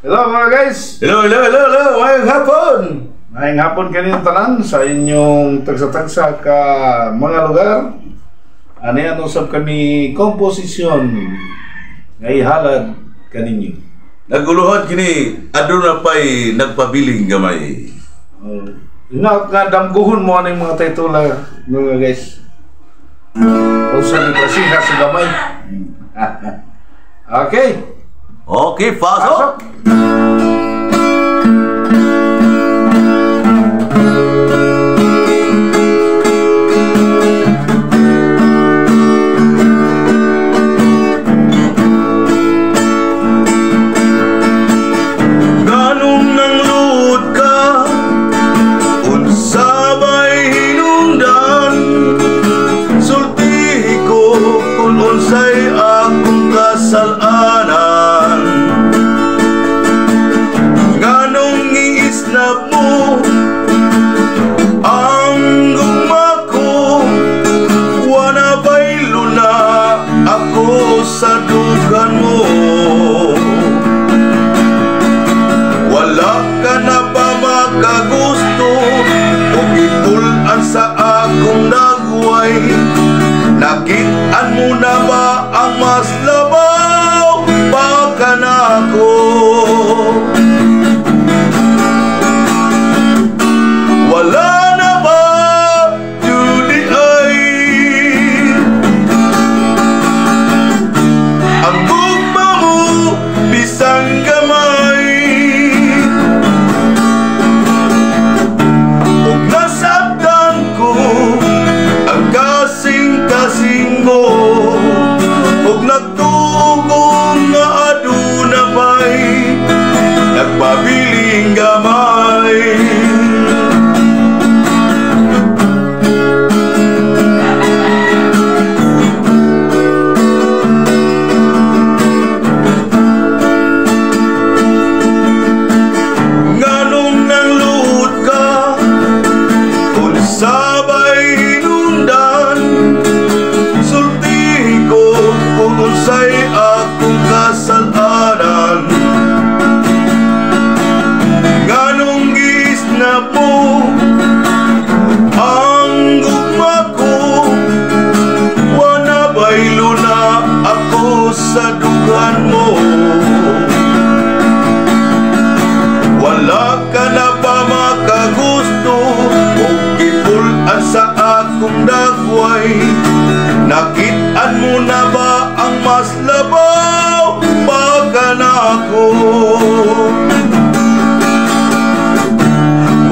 Hello mga guys! Hello! Mayang hapon! Mayang hapon kaniyong tanan sa inyong tagsa-tagsa ka mga lugar. Ano usab kami komposisyon nga ihalad kaninyo. Naguluhan kini aduna pay nagpabiling gamay. Inaot nga damguhon mo ang mga titula mga guys. Usa ni pasiha sa gamay. Okay. Okay, pasok! Nakitaan mo na ba ang mas labaw baka na ako? Wala na ba, Judy ay ang gugma mo bisang gamay? Huwag nasaktan ko ang kasing mo, huwag nagtugong nga aduna pa'y nagpabiling gamay. Nganong nang luhod ka kung sabay hinundan, sultihin ko kung unsay akong kasalanan. Nganong gisnap mo ang gugma ko, wana baylo na ako sa dugan mo. Wala ka na ba makagusto o gipulan sa akong dagway? Nakitaan mo na ba ang mas labaw baka na ako?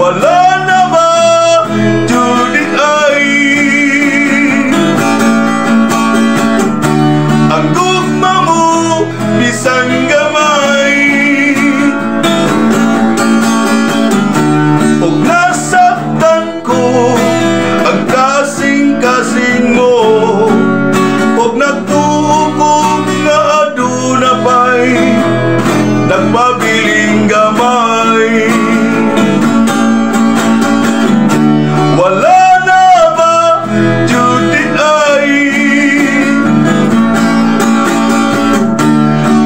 Wala na ba, Judy ay ang gugma mo bisang gamay? Huwag nasaktan ko ang kasing mo, huwag nagtugong nga aduna pa'y nagpabiling gamay. Wala na ba, Judy ay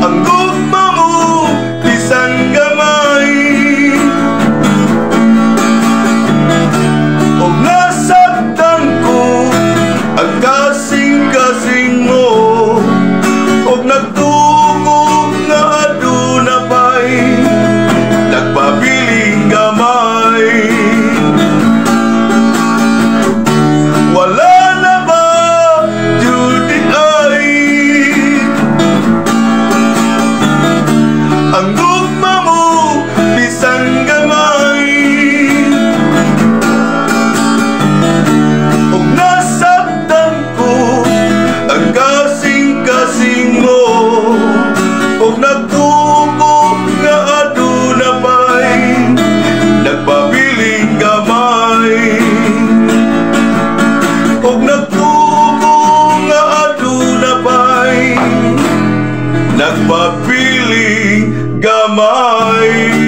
ang gugma mo bisang gamay? Huwag nasaktan ko ang kasing mo, huwag nagtugong nga aduna pa'y nagpabiling gamay. Wala na ba, Judy ay ang gugma mo bisang gamay? Huwag nasaktan ko ang kasing mo, huwag nagtugong nga aduna pa'y nagpabiling gamay. Huwag nagtugong nga aduna pa'y nagpabiling gamay.